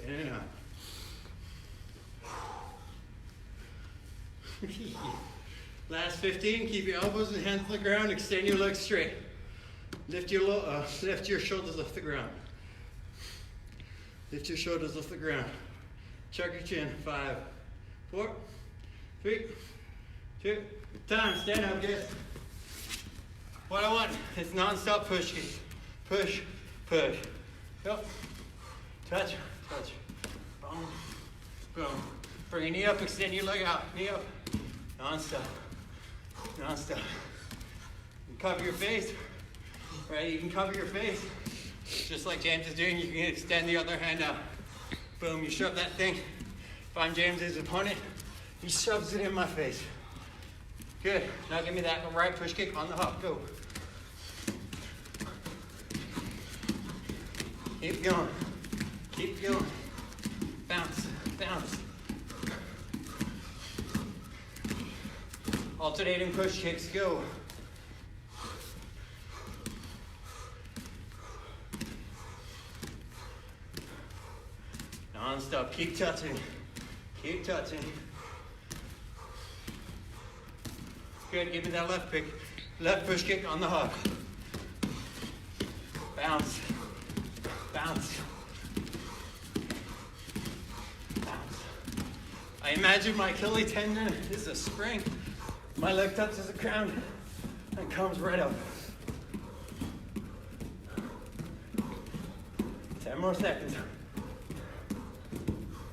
In and out. Last 15, keep your elbows and hands on the ground, extend your legs straight. Lift your shoulders off the ground. Lift your shoulders off the ground. Check your chin. 5, 4, 3, 2, time. Stand up, guys. What I want is non-stop push kicks. Push, push. Go. Touch, touch. Boom, boom. Bring your knee up, extend your leg out. Knee up. Non-stop. Non-stop. You can cover your face. Right? You can cover your face. Just like James is doing, you can extend the other hand out. Boom, you shove that thing. If I'm James's opponent, he shoves it in my face. Good. Now give me that right push kick on the hop. Go. Keep going. Keep going. Bounce. Bounce. Alternating push kicks, go. Non-stop, keep touching. Keep touching. Good, give me that left push kick on the hook. Bounce. Bounce. Bounce. I imagine my Achilles tendon is a spring. My leg touches the ground and comes right up. 10 more seconds.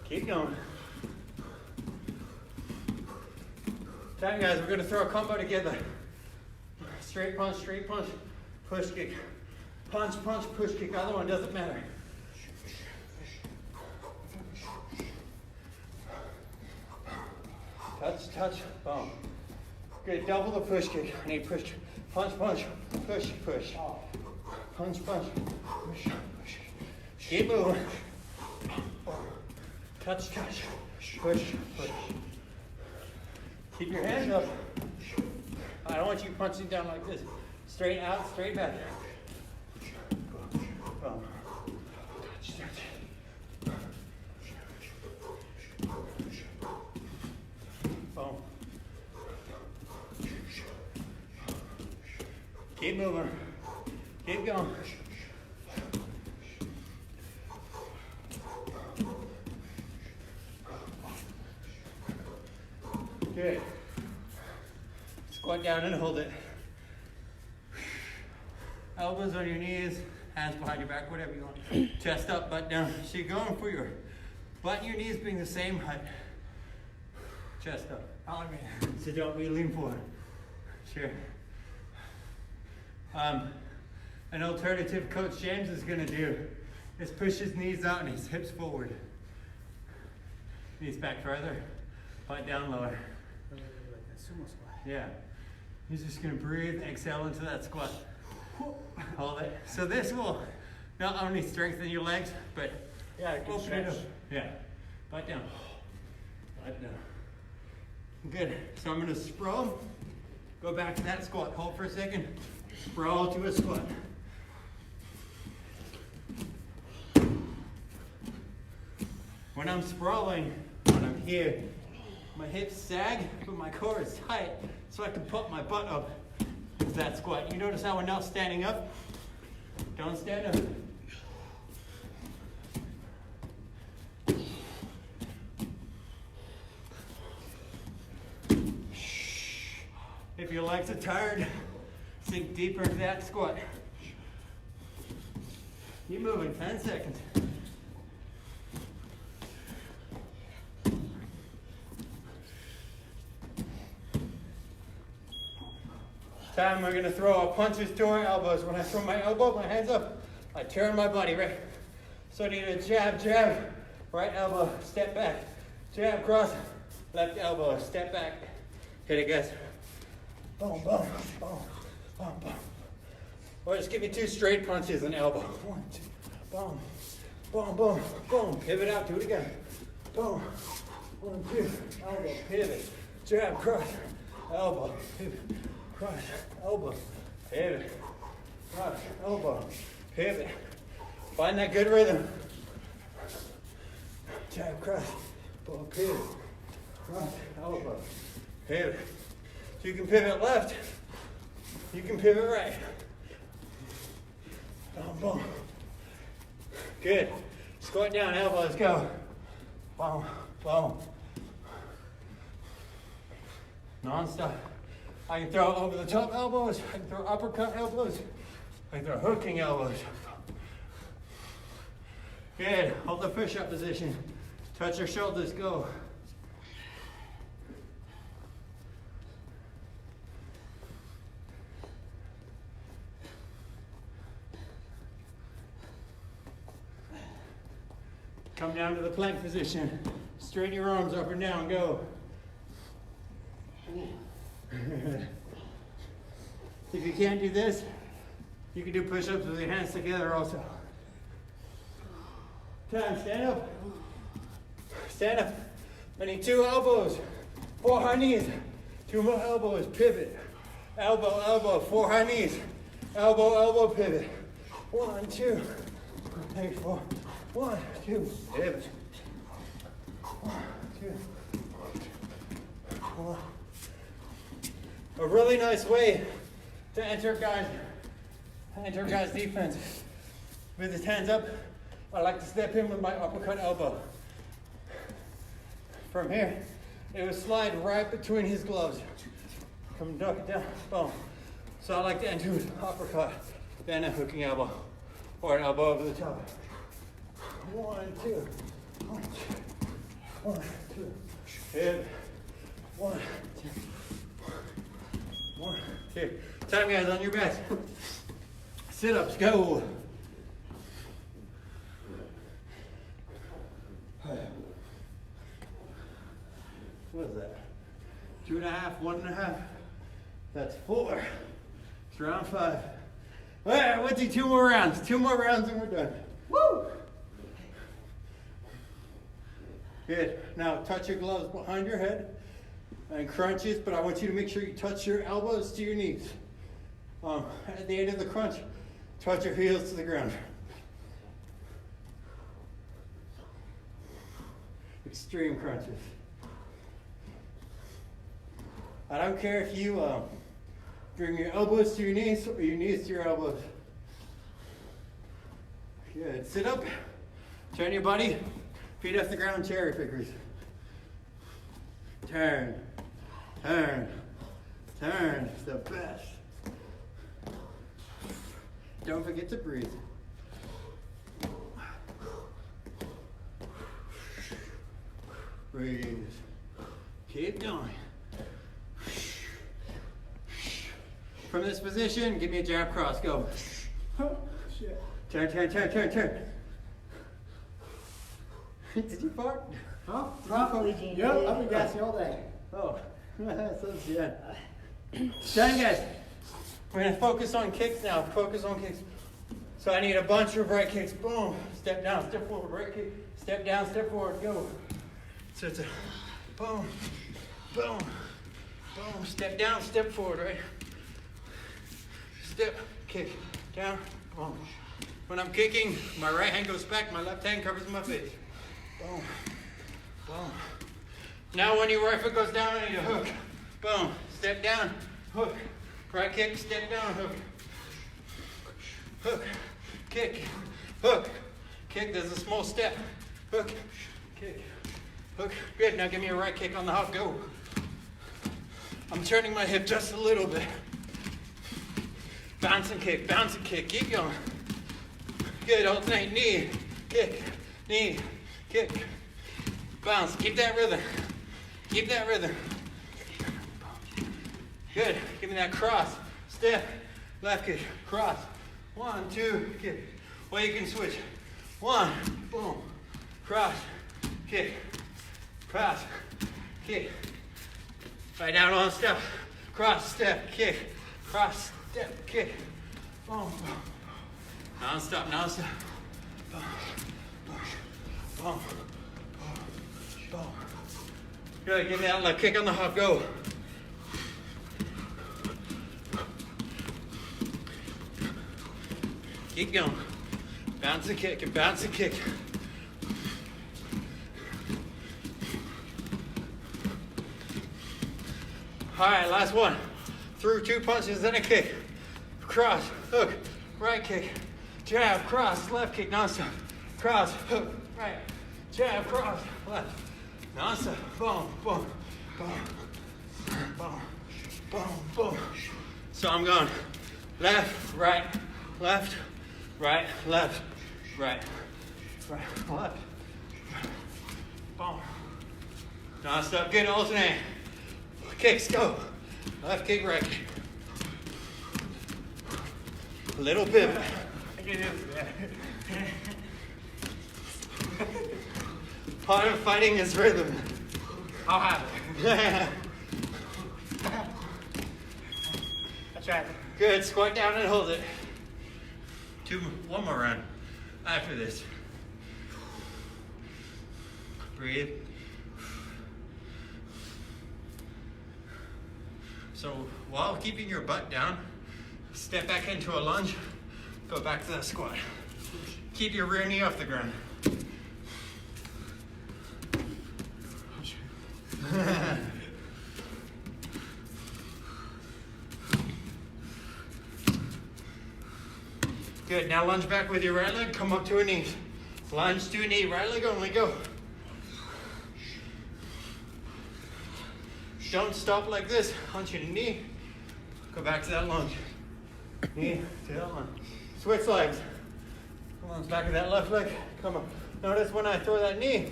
Keep going. Time, guys, we're gonna throw a combo together. Straight punch, push kick. Punch, push kick. Other one doesn't matter. Touch, boom. Good, double the push kick. I need push, punch, push. Punch, push. Keep moving. Touch, push. Keep your hands up. I don't want you punching down like this. Straight out, straight back. Boom. Touch. Boom. Keep moving. Keep going. Good. Squat down and hold it. Elbows on your knees, hands behind your back, whatever you want. Chest up, butt down. So you're going for your butt and your knees being the same height. Chest up. So don't be lean forward. Sure. An alternative Coach James is gonna do is push his knees out and his hips forward. Knees back further, butt down lower. Like a sumo squat. Yeah. He's just gonna breathe, exhale into that squat. Hold it. So this will not only strengthen your legs, but open it up. Yeah. Butt down. Butt down. Good. So I'm gonna sprawl. Go back to that squat. Hold for a second. Sprawl to a squat. When I'm sprawling, when I'm here, my hips sag, but my core is tight, so I can put my butt up into that squat. You notice how we're now standing up? Don't stand up. If your legs are tired, sink deeper into that squat. Keep moving, 10 seconds. Time, we're gonna throw our punches to our elbows. When I throw my elbow, my hands up, I turn my body, right? So I need a jab, right elbow, step back, jab, cross, left elbow, step back. Hit it, guys. Boom, boom, boom, boom, boom. Or just give me 2 straight punches and elbow. 1, 2, boom, boom, boom, boom. Pivot out, do it again. Boom, 1, 2, elbow, pivot, jab, cross, elbow, pivot, cross, elbow, pivot, cross, elbow, pivot. Find that good rhythm. Jab, cross, boom, pivot, cross, elbow, pivot. So you can pivot left, you can pivot right. Boom, boom. Good. Squat down, elbows, go. Boom, boom. Non-stop. I can throw over the top elbows, I can throw uppercut elbows, I can throw hooking elbows. Good. Hold the push-up position. Touch your shoulders, go. Come down to the plank position. Straighten your arms up and down, go. If you can't do this, you can do push-ups with your hands together also. Time, stand up. Stand up. I need 2 elbows, 4 high knees, 2 more elbows, pivot. Elbow, elbow, 4 high knees. Elbow, elbow, pivot. 1, 2, 3, 4. 1, 2, pivot. 1, 2, 1. A really nice way to enter guys' defense. With his hands up, I like to step in with my uppercut elbow. From here, it would slide right between his gloves. Come duck it down, boom. So I like to enter with uppercut, then a hooking elbow, or an elbow over the top. 1, 2, 1, 2, 1, 2, hit. 1, 2, 1, 2. Time, guys, on your backs. Sit-ups, go. What is that? 2.5, 1.5. That's 4. It's round 5. All right, we'll do 2 more rounds. 2 more rounds and we're done. Woo! Good. Now touch your gloves behind your head and crunches, but I want you to make sure you touch your elbows to your knees. At the end of the crunch, touch your heels to the ground. Extreme crunches. I don't care if you bring your elbows to your knees or your knees to your elbows. Good. Sit up. Turn your body. Feet off the ground, cherry pickers. Turn. Turn. Turn. It's the best. Don't forget to breathe. Breathe. Keep going. From this position, give me a jab cross. Go. Turn, turn, turn, turn, turn. Did you fart? Huh? Yep, I've been gassing all day. Oh, so yeah. Done, guys. We're gonna focus on kicks now. Focus on kicks. So I need a bunch of right kicks. Boom. Step down, step forward, right kick. Step down, step forward. Go. So it's a boom, boom, boom. Step down, step forward, right? Step, kick, down, boom. When I'm kicking, my right hand goes back, my left hand covers my face. Boom, boom. Now when your right foot goes down, I need a hook. Boom, step down, hook. Right kick, step down, hook. Hook, kick, hook. Kick, there's a small step. Hook, kick, hook. Good, now give me a right kick on the hop, go. I'm turning my hip just a little bit. Bounce and kick, keep going. Good, alternate, knee, kick, bounce, keep that rhythm. Keep that rhythm. Good, give me that cross, step, left kick, cross. 1, 2, kick. Or you can switch. 1, boom, cross, kick, cross, kick. Right down on step, cross, step, kick, cross, step, kick, boom, boom. Non-stop, non-stop. Boom, boom, boom, boom, boom. Good, give me that left kick on the hop, go. Keep going. Bounce and kick and bounce and kick. All right, last one. Through 2 punches, then a kick. Cross, hook, right kick. Jab, cross, left kick, non-stop. Cross, hook, right. Jab, cross, left. Non-stop. Boom, boom, boom, boom, boom, boom. So I'm going left, right, left, right, left, right, right, left. Boom. Non-stop. Good, alternate. Kicks, go. Left kick, right kick. Little pivot. Part of fighting is rhythm. I'll have it. I tried. Good, squat down and hold it. One more round after this. Breathe. So while keeping your butt down, step back into a lunge, go back to that squat. Keep your rear knee off the ground. Good, now lunge back with your right leg, come up to a knee. Lunge to a knee, right leg only, go. Don't stop like this, hunch your knee. Go back to that lunge. Knee to that lunge. Switch legs. Come on, back of that left leg, come on. Notice when I throw that knee,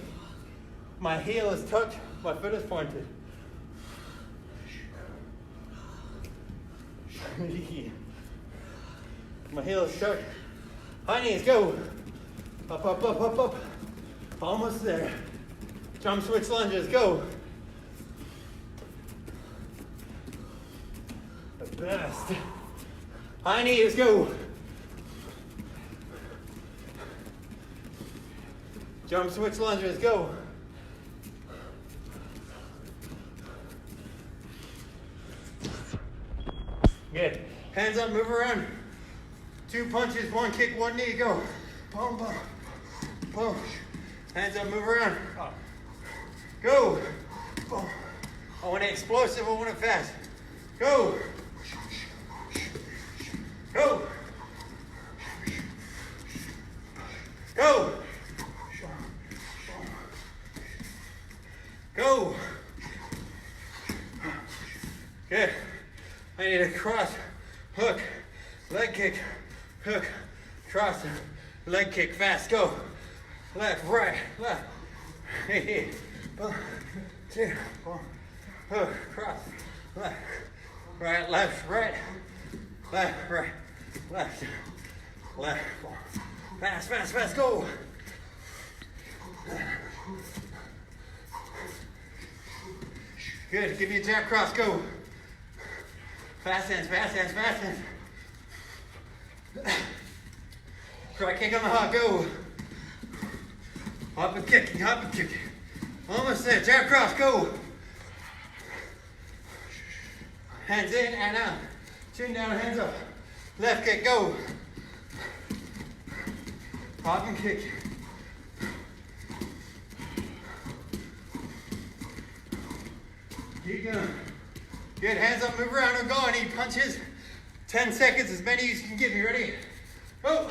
my heel is tucked, my foot is pointed. My heel is tucked. High knees, go. Up, up, up, up, up. Almost there. Jump switch lunges, go. The best. High knees, go. Jump switch lunges, go. Good. Hands up, move around. 2 punches, 1 kick, 1 knee, go. Boom, boom, boom. Hands up, move around. Go. Boom. I want it explosive, I want it fast. Go. Go. Go. Go. Good. I need a cross, hook, leg kick, hook, cross, leg kick, fast, go. Left, right, left. Hey, 1, 2, 1, hook, cross, left, right, left, right, left, right, left, left, fast, fast, fast, go. Good, give me a jab cross, go. Fast hands, fast hands, fast hands. Try kick on the hop, go. Hop and kicking, hop and kicking. Almost there, jab cross, go. Hands in and out. Chin down, hands up. Left kick, go. Hop and kick. Keep going. Good, hands up, move around, and go. I need punches. 10 seconds, as many as you can give me. Ready? Go.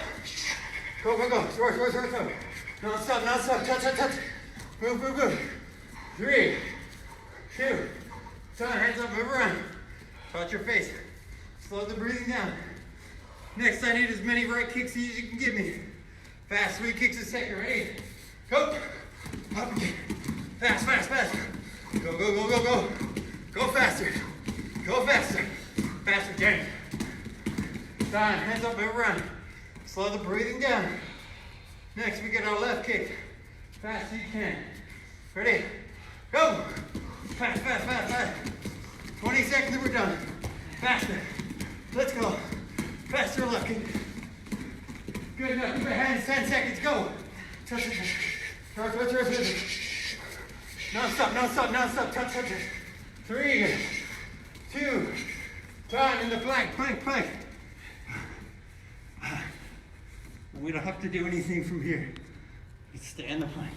Go, go, go. Sword, sword, sword, sword. Non-stop, non-stop. Touch, touch, touch. Move, move, move. 3, 2, 1. Hands up, move around. Touch your face. Slow the breathing down. Next, I need as many right kicks as you can give me. Fast, 3 kicks a second. Ready? Go. Up and kick. Fast, fast, fast. Go, go, go, go, go. Go faster. Go faster. Faster, James. Time. Hands up, move around. Slow the breathing down. Next, we get our left kick. Fast as you can. Ready? Go. Fast, fast, fast, fast. 20 seconds and we're done. Faster. Let's go. Faster left kick. Good enough. Keep your hands. 10 seconds. Go. Touch, touch, touch. Touch, touch, touch. Non-stop, non-stop, non-stop. Touch, touch, touch. 3, 2, time in the plank, plank, plank. We don't have to do anything from here. Just stay in the plank.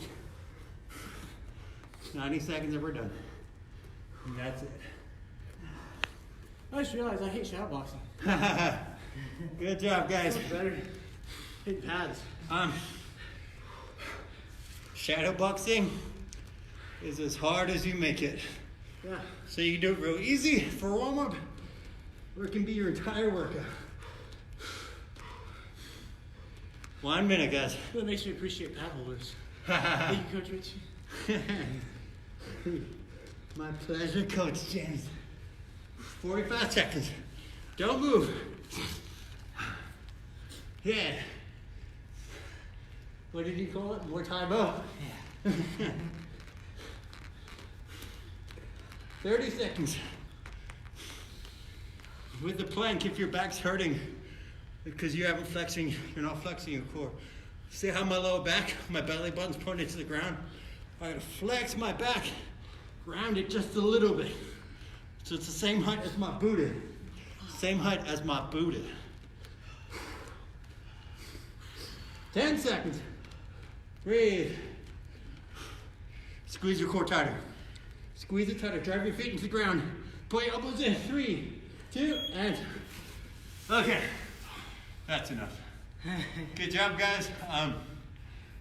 90 seconds and we're done. And that's it. I just realized I hate shadowboxing. Good job, guys. Better hit pads. Shadowboxing is as hard as you make it. Yeah. So you can do it real easy for warm-up, or it can be your entire workout. 1 minute, guys. That makes me appreciate pad holders. Thank you, Coach Richie. My pleasure, Coach James. 45 seconds. Don't move. Yeah. What did you call it? More time up? Yeah. 30 seconds. With the plank, if your back's hurting, because you're not flexing your core. See how my lower back, my belly button's pointed to the ground? I'm gonna flex my back, ground it just a little bit. So it's the same height as my booty. Same height as my booty. 10 seconds. Breathe. Squeeze your core tighter. Squeeze it tighter. Drive your feet into the ground. Put your elbows in. 3, 2, and... Okay. That's enough. Good job, guys.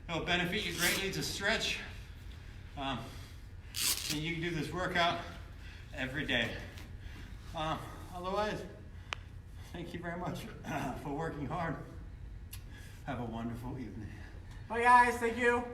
It'll benefit you greatly to stretch. And you can do this workout every day. Otherwise, thank you very much for working hard. Have a wonderful evening. Bye guys, thank you.